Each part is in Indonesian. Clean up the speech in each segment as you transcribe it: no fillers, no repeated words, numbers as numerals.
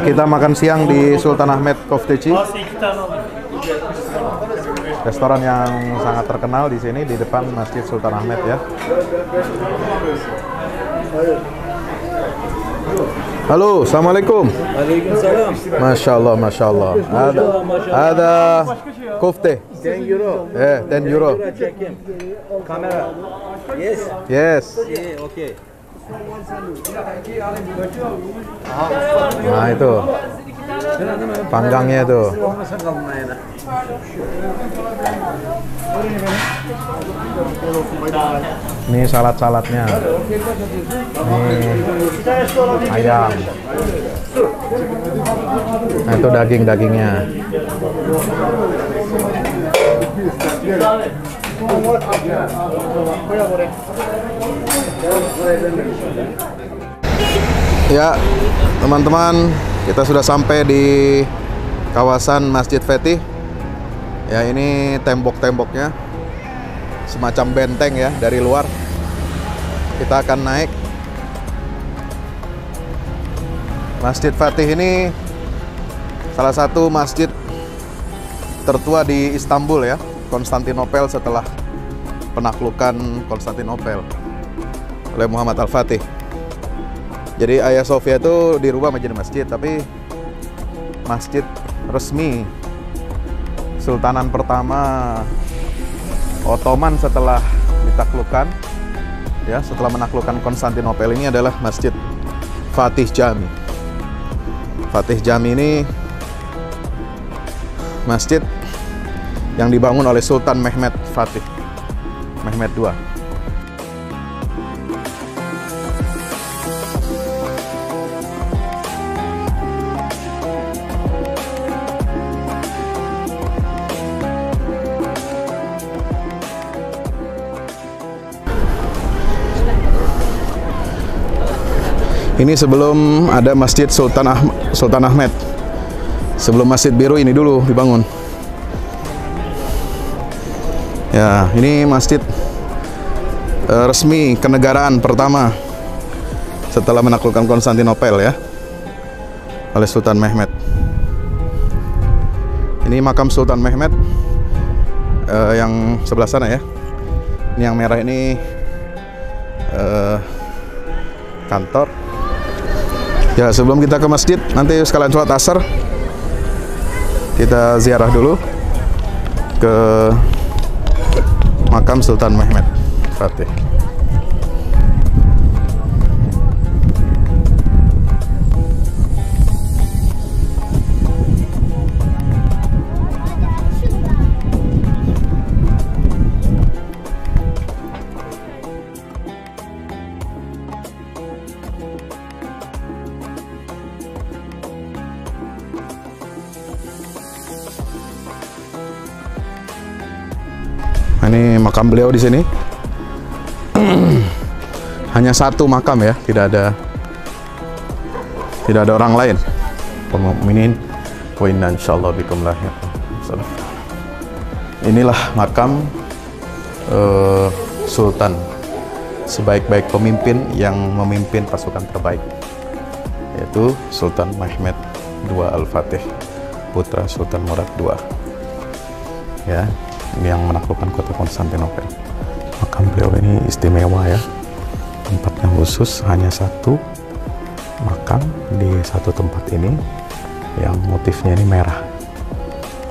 kita makan siang di Sultan Ahmed Kofteci. Restoran yang sangat terkenal di sini di depan Masjid Sultan Ahmed ya. Halo, assalamualaikum. Waalaikumsalam. Masya Allah, masya Allah. Ada kofte. 10 euro. 10 euro. Kamera. Yes. Yes. Yeah, okay. Nah itu panggangnya itu. Ini salad-saladnya. Ini ayam. Nah itu daging-dagingnya. Ya, teman-teman, kita sudah sampai di kawasan Masjid Fatih. Ya, ini tembok-temboknya semacam benteng ya dari luar. Kita akan naik. Masjid Fatih ini salah satu masjid tertua di Istanbul ya, Konstantinopel setelah penaklukan Konstantinopel oleh Muhammad Al-Fatih. Jadi Hagia Sophia itu dirubah menjadi masjid, tapi masjid resmi Sultanan pertama Ottoman setelah ditaklukkan, ya setelah menaklukkan Konstantinopel ini adalah Masjid Fatih Jami. Fatih Jami ini masjid yang dibangun oleh Sultan Mehmed Fatih, Mehmed II. Ini sebelum ada Masjid Sultan Ahmed. Sebelum Masjid Biru ini dulu dibangun. Ya, ini masjid resmi kenegaraan pertama setelah menaklukkan Konstantinopel ya, oleh Sultan Mehmed. Ini makam Sultan Mehmed yang sebelah sana ya. Ini yang merah ini kantor. Ya, sebelum kita ke masjid, nanti sekalian sholat asar, kita ziarah dulu ke makam Sultan Mehmed Fatih. Ini makam beliau di sini. Hanya satu makam ya, tidak ada orang lain. Mukminin wa inna insyaallah bikum lahir. Inilah makam Sultan, sebaik-baik pemimpin yang memimpin pasukan terbaik, yaitu Sultan Mehmed II Al-Fatih, putra Sultan Murad II. Ya, yang menaklukkan kota Konstantinopel. Makam beliau ini istimewa ya, tempatnya khusus, hanya satu makam di satu tempat ini yang motifnya ini merah.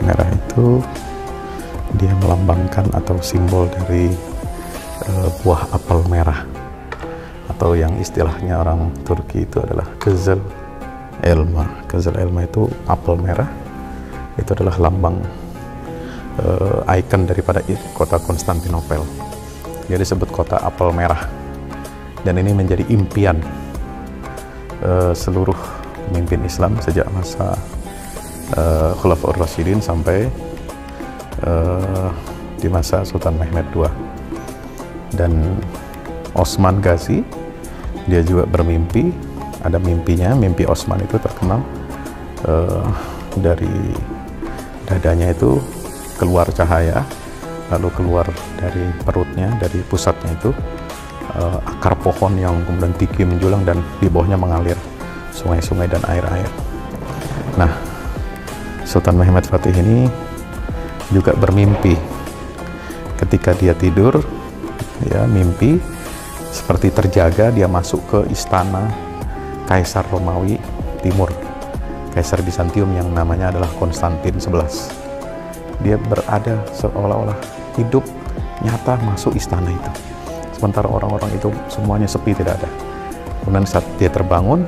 Merah itu dia melambangkan atau simbol dari buah apel merah, atau yang istilahnya orang Turki itu adalah Kızıl Elma. Kızıl Elma itu apel merah, itu adalah lambang ikon daripada kota Konstantinopel. Dia disebut kota apel merah, dan ini menjadi impian seluruh pemimpin Islam sejak masa Khulafaur Rasyidin sampai di masa Sultan Mehmed II. Dan Osman Ghazi, dia juga bermimpi, ada mimpinya, mimpi Osman itu terkenal, dari dadanya itu keluar cahaya, lalu keluar dari perutnya, dari pusatnya itu akar pohon yang kemudian tinggi menjulang, dan di bawahnya mengalir sungai-sungai dan air-air. Nah, Sultan Mehmed Fatih ini juga bermimpi ketika dia tidur, ya, mimpi seperti terjaga, dia masuk ke istana Kaisar Romawi Timur, Kaisar Bizantium yang namanya adalah Konstantin 11. Dia berada seolah-olah hidup nyata masuk istana itu, sementara orang-orang itu semuanya sepi, tidak ada. Kemudian saat dia terbangun,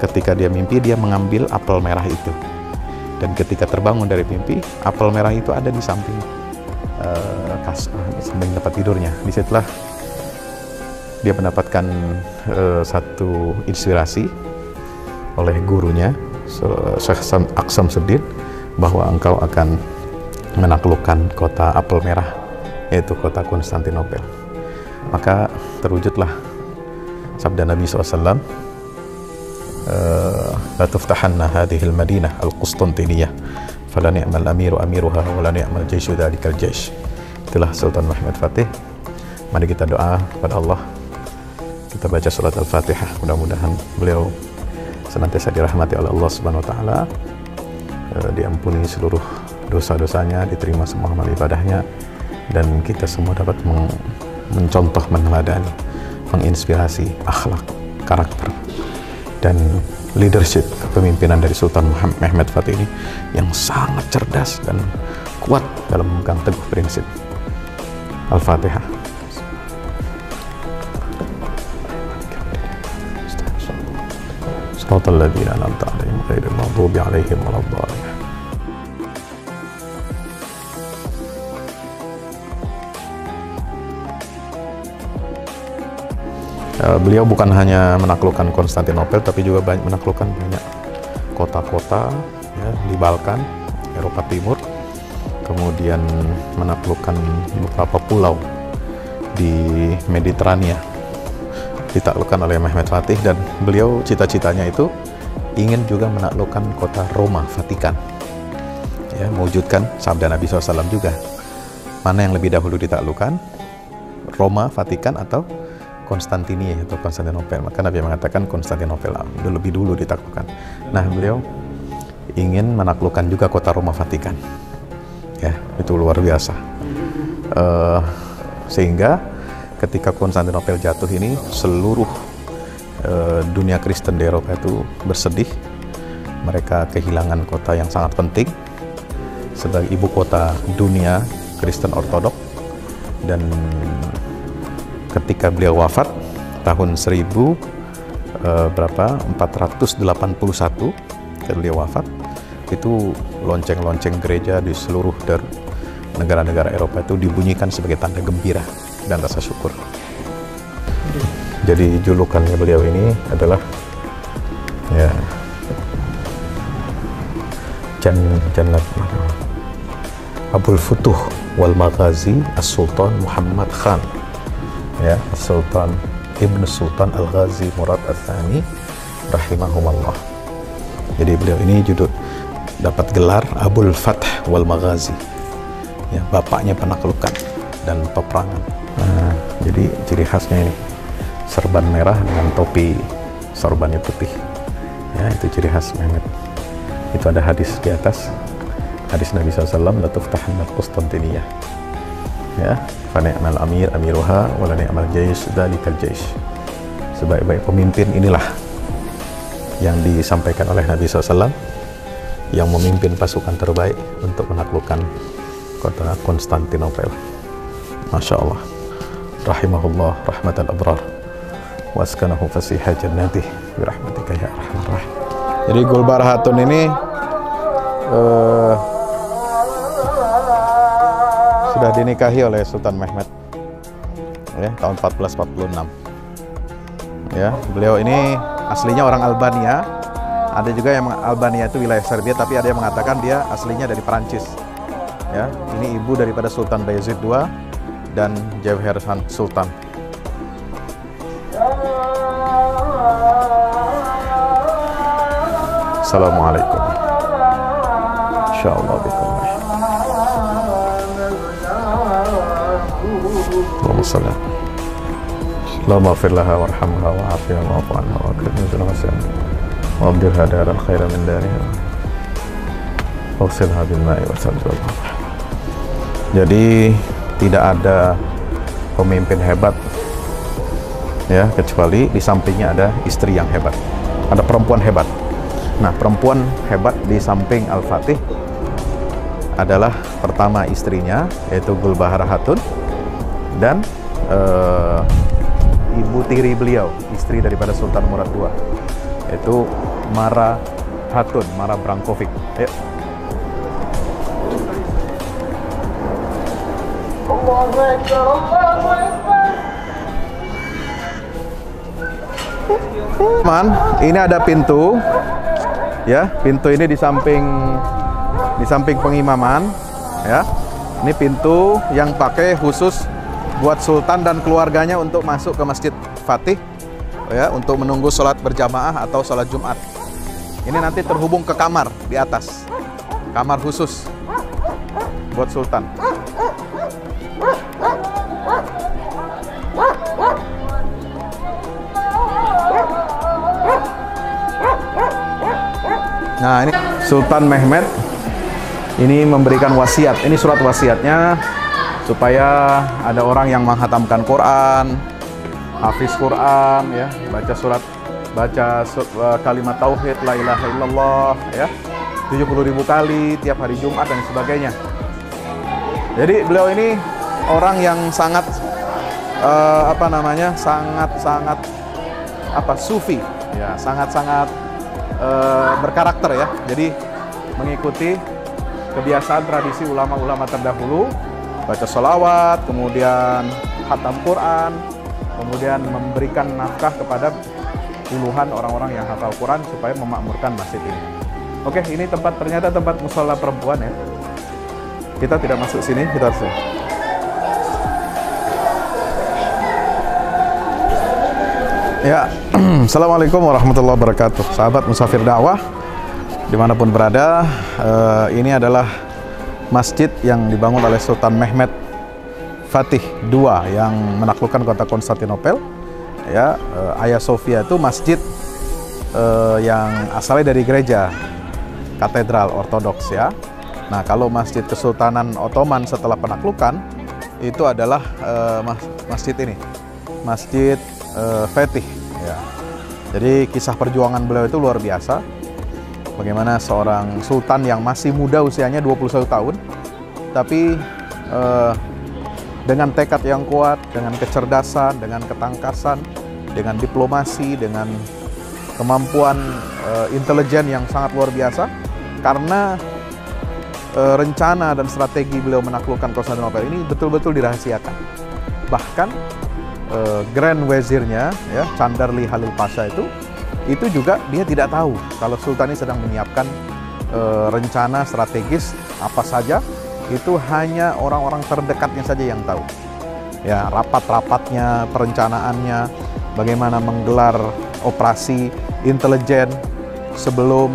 ketika dia mimpi, dia mengambil apel merah itu, dan ketika terbangun dari mimpi, apel merah itu ada di samping samping tempat tidurnya. Disitulah dia mendapatkan satu inspirasi oleh gurunya Syekh Aksamsuddin bahwa engkau akan menaklukkan kota apel merah, yaitu kota Konstantinopel. Maka terwujudlah sabda Nabi SAW, la tuftahanna hadhil madinah al-Qustantiniyah fala ni'mal amiru amiruha wa la ni'mal jaishu dhalikal jaish. Itulah Sultan Mehmed Fatih. Mari kita doa kepada Allah, kita baca surat Al-Fatihah, mudah-mudahan beliau senantiasa dirahmati oleh Allah Subhanahu wa taala, diampuni seluruh dosa-dosanya, diterima semua amal ibadahnya, dan kita semua dapat mencontoh, meneladani, menginspirasi akhlak, karakter, dan leadership kepemimpinan dari Sultan Mehmed Fatih ini yang sangat cerdas dan kuat dalam memegang teguh prinsip. Al-Fatihah. Shiratal ladzina an'amta 'alaihim ghairil maghdubi 'alaihim waladdallin. Beliau bukan hanya menaklukkan Konstantinopel, tapi juga menaklukkan banyak kota-kota, ya, di Balkan, Eropa Timur, kemudian menaklukkan beberapa pulau di Mediterania, ditaklukkan oleh Mehmed Fatih, dan beliau cita-citanya itu ingin juga menaklukkan kota Roma, Vatikan, ya, mewujudkan sabda Nabi SAW juga. Mana yang lebih dahulu ditaklukkan, Roma, Vatikan, atau Konstantinia atau Konstantinopel? Maka Nabi mengatakan Konstantinopel lebih dulu ditaklukkan. Nah, beliau ingin menaklukkan juga kota Roma, Vatikan, ya, itu luar biasa. Sehingga ketika Konstantinopel jatuh ini, seluruh dunia Kristen di Eropa itu bersedih. Mereka kehilangan kota yang sangat penting sebagai ibu kota dunia Kristen Ortodok. Dan ketika beliau wafat tahun 481, ketika beliau wafat, itu lonceng-lonceng gereja di seluruh negara-negara Eropa itu dibunyikan sebagai tanda gembira dan rasa syukur. Jadi julukannya beliau ini adalah, ya, Jannat Abul Futuh wal Maghazi As-Sultan Muhammad Khan, ya, Sultan Ibn Sultan Al-Ghazi Murad Al-Thani rahimahumullah. Jadi beliau ini dapat gelar Abul Fath wal Maghazi, ya, bapaknya penaklukan dan peperangan. Nah, jadi ciri khasnya ini serban merah dengan topi sorbannya putih, ya, itu ciri khas Mehmed. Itu ada hadis di atas, hadis Nabi SAW, la tuftahanna Qustantiniyah, ya, fa ni'mal amir amiruha wa la ni'mal jaish dhalikal jaish. Sebaik-baik pemimpin inilah yang disampaikan oleh Nabi SAW, yang memimpin pasukan terbaik untuk menaklukkan kota Konstantinopel. Masya Allah, rahimahullah rahmatal abrar wa askanahu fasiha jannatih birahmatika ya arhamar rahim. Jadi Gulbar Hatun ini sudah dinikahi oleh Sultan Mehmed, ya, tahun 1446. Ya, beliau ini aslinya orang Albania. Ada juga yang Albania itu wilayah Serbia, tapi ada yang mengatakan dia aslinya dari Perancis. Ya, ini ibu daripada Sultan Bayezid II dan Jawahir Sultan. Assalamualaikum. Insyaallah bikum. Allahumma salli. Allahumma ighfir laha warhamha wa'afiha wa'fu anha wa akrim nuzulha. wabdirha daran khairan min dariha waghsilha bil ma'i wasalji wal barah. Jadi tidak ada pemimpin hebat ya kecuali di sampingnya ada istri yang hebat, ada perempuan hebat. Nah, perempuan hebat di samping Al-Fatih adalah pertama istrinya, yaitu Gulbahar Hatun, dan ibu tiri beliau, istri daripada Sultan Murad II, yaitu Mara Hatun, Mara Brankovic. Ayo. Man, ini ada pintu, ya. Pintu ini di samping pengimaman, ya. Ini pintu yang pakai khusus buat Sultan dan keluarganya untuk masuk ke Masjid Fatih, ya, untuk menunggu sholat berjamaah atau sholat Jumat. Ini nanti terhubung ke kamar di atas, kamar khusus buat Sultan. Nah, ini Sultan Mehmed ini memberikan wasiat. Ini surat wasiatnya supaya ada orang yang menghatamkan Quran, hafiz Quran, ya, baca kalimat tauhid la ilaha illallah, ya, 70.000 kali tiap hari Jumat dan sebagainya. Jadi beliau ini orang yang sangat sangat sufi, ya, sangat berkarakter, ya. Jadi mengikuti kebiasaan tradisi ulama-ulama terdahulu, baca sholawat, kemudian khatam Quran, kemudian memberikan nafkah kepada puluhan orang-orang yang hafal Quran supaya memakmurkan masjid ini. Oke, ini ternyata tempat mushola perempuan, ya. Kita tidak masuk sini, kita harus. Ya, Assalamualaikum warahmatullahi wabarakatuh. Sahabat musafir dakwah dimanapun berada, ini adalah masjid yang dibangun oleh Sultan Mehmed Fatih II yang menaklukkan kota Konstantinopel, ya. Hagia Sophia itu masjid yang asalnya dari gereja katedral ortodoks, ya. Nah, kalau masjid Kesultanan Ottoman setelah penaklukan itu adalah masjid ini, Masjid Fatih, ya. Jadi kisah perjuangan beliau itu luar biasa. Bagaimana seorang sultan yang masih muda usianya 21 tahun, tapi dengan tekad yang kuat, dengan kecerdasan, dengan ketangkasan, dengan diplomasi, dengan kemampuan intelijen yang sangat luar biasa. Karena rencana dan strategi beliau menaklukkan Konstantinopel ini betul-betul dirahasiakan. Bahkan Grand Wazirnya, ya, Chandarli Halil Pasha itu juga dia tidak tahu kalau Sultan ini sedang menyiapkan rencana strategis apa saja. Itu hanya orang-orang terdekatnya saja yang tahu, ya, rapat-rapatnya, perencanaannya, bagaimana menggelar operasi intelijen sebelum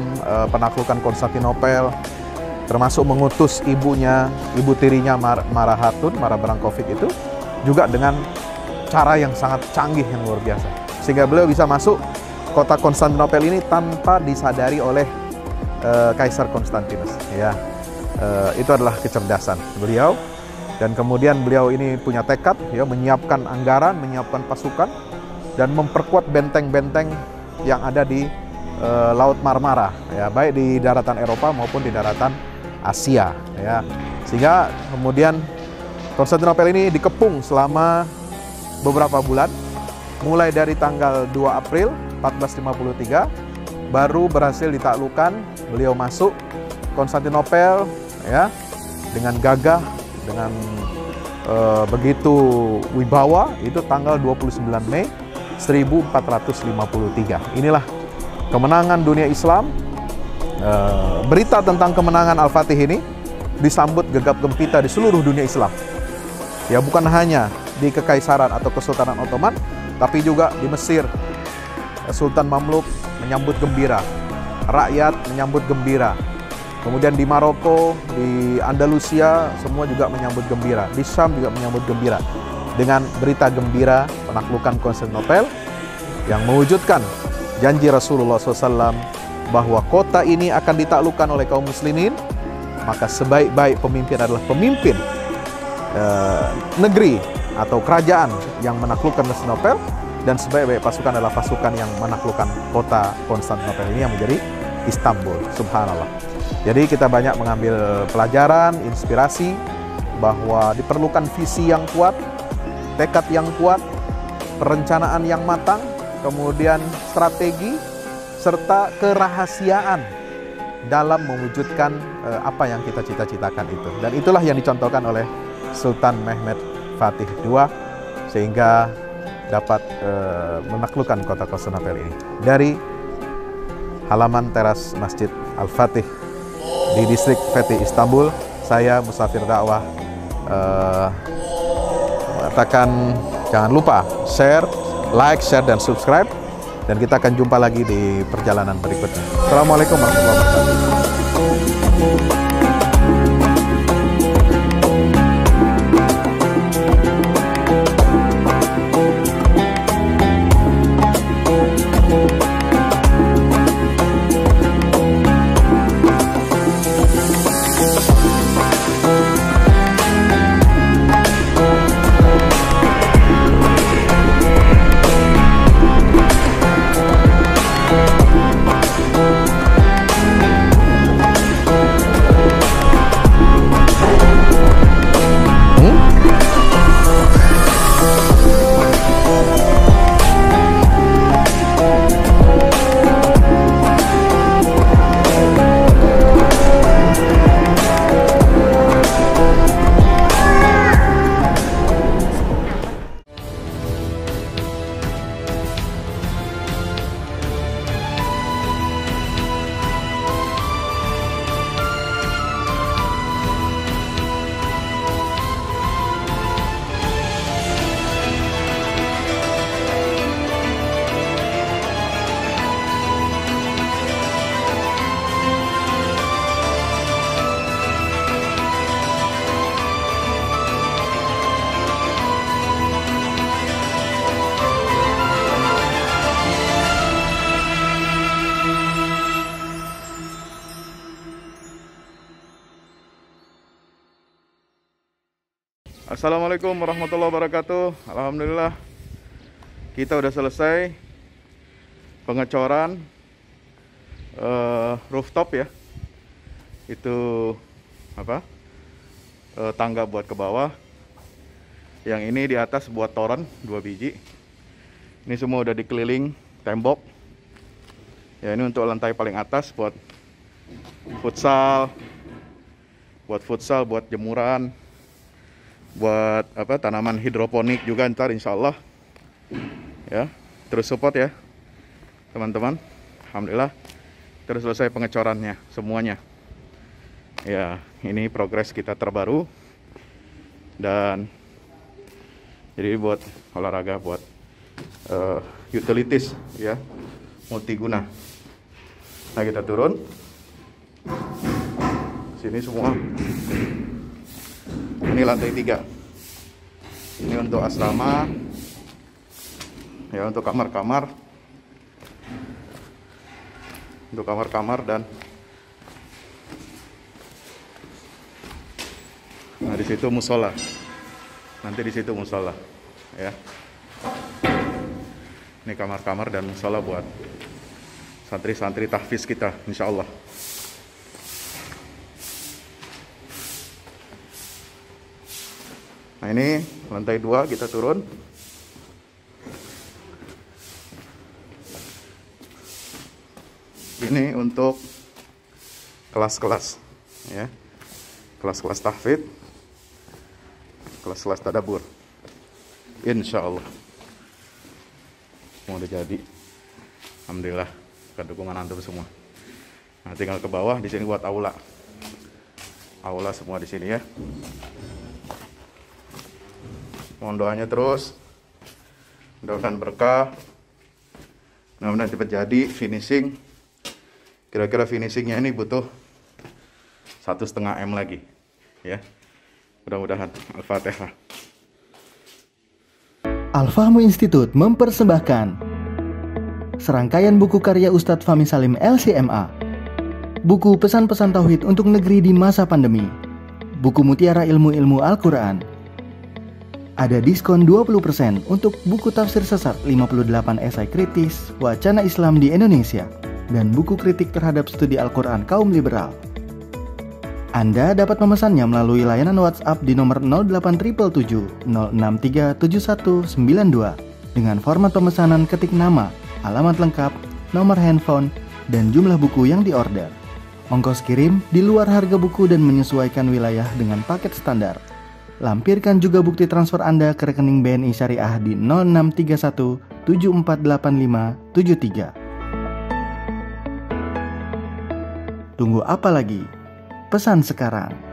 penaklukan Konstantinopel, termasuk mengutus ibu tirinya Mara Hatun, Mara Brankovic itu juga dengan cara yang sangat canggih, yang luar biasa, sehingga beliau bisa masuk kota Konstantinopel ini tanpa disadari oleh Kaisar Konstantinus, ya. Itu adalah kecerdasan beliau, dan kemudian beliau ini punya tekad, ya, menyiapkan anggaran, menyiapkan pasukan, dan memperkuat benteng-benteng yang ada di Laut Marmara, ya, baik di daratan Eropa maupun di daratan Asia, ya. Sehingga kemudian Konstantinopel ini dikepung selama beberapa bulan, mulai dari tanggal 2 April 1453 baru berhasil ditaklukkan. Beliau masuk Konstantinopel, ya, dengan gagah, dengan begitu wibawa, itu tanggal 29 Mei 1453. Inilah kemenangan dunia Islam. Berita tentang kemenangan Al-Fatih ini disambut gegap gempita di seluruh dunia Islam, ya, bukan hanya di Kekaisaran atau Kesultanan Ottoman, tapi juga di Mesir. Sultan Mamluk menyambut gembira, rakyat menyambut gembira. Kemudian di Maroko, di Andalusia, semua juga menyambut gembira. Di Syam juga menyambut gembira dengan berita gembira penaklukan Konstantinopel yang mewujudkan janji Rasulullah SAW bahwa kota ini akan ditaklukkan oleh kaum muslimin, maka sebaik-baik pemimpin adalah pemimpin negeri atau kerajaan yang menaklukkan Konstantinopel, dan sebaik-baik pasukan adalah pasukan yang menaklukkan kota Konstantinopel ini yang menjadi Istanbul. Subhanallah. Jadi kita banyak mengambil pelajaran, inspirasi bahwa diperlukan visi yang kuat, tekad yang kuat, perencanaan yang matang, kemudian strategi, serta kerahasiaan dalam mewujudkan apa yang kita cita-citakan itu. Dan itulah yang dicontohkan oleh Sultan Mehmed Fatih II sehingga dapat menaklukkan kota Konstantinopel ini. Dari halaman teras Masjid Al-Fatih di distrik Fethi Istanbul, saya Musafir Dakwah mengatakan jangan lupa share, like, share, dan subscribe. Dan kita akan jumpa lagi di perjalanan berikutnya. Assalamualaikum warahmatullahi wabarakatuh. Assalamualaikum warahmatullahi wabarakatuh. Alhamdulillah kita udah selesai pengecoran rooftop ya. Itu apa? Tangga buat ke bawah. Yang ini di atas buat toren 2 biji. Ini semua udah dikeliling tembok. Ya, ini untuk lantai paling atas buat futsal, buat jemuran, buat apa, tanaman hidroponik juga ntar insya Allah ya. Terus support ya teman-teman. Alhamdulillah terus selesai pengecorannya semuanya ya. Ini progres kita terbaru, dan jadi buat olahraga, buat utilities ya, multiguna. Nah, kita turun sini semua. Ini lantai 3. Ini untuk asrama. Ya, untuk kamar-kamar. Untuk kamar-kamar dan nah, di situ musola. Nanti di situ musola ya. Ini kamar-kamar dan musola buat santri-santri tahfiz kita insya Allah. Nah, ini lantai 2 kita turun. Ini untuk kelas-kelas ya. Kelas-kelas tahfidz, kelas-kelas tadabbur. Insya Allah mau udah jadi. Alhamdulillah berkat dukungan antum semua. Nah, tinggal ke bawah, di sini buat aula. Aula semua di sini ya. Mohon doanya terus, mudah-mudahan berkah, mudah-mudahan cepat jadi finishing. Kira-kira finishingnya ini butuh 1,5 M lagi ya. Mudah-mudahan. Al-Fatihah. Al Fahmu Institute mempersembahkan serangkaian buku karya Ustadz Fahmi Salim LCMA. Buku pesan-pesan tauhid untuk negeri di masa pandemi. Buku mutiara ilmu-ilmu Al-Quran. Ada diskon 20% untuk buku tafsir sesat 58 esai kritis wacana Islam di Indonesia dan buku kritik terhadap studi Al-Quran kaum liberal. Anda dapat memesannya melalui layanan WhatsApp di nomor 0877 063 7192 dengan format pemesanan ketik nama, alamat lengkap, nomor handphone, dan jumlah buku yang diorder. Ongkos kirim di luar harga buku dan menyesuaikan wilayah dengan paket standar. Lampirkan juga bukti transfer Anda ke rekening BNI Syariah di 0631 748573. Tunggu apa lagi? Pesan sekarang.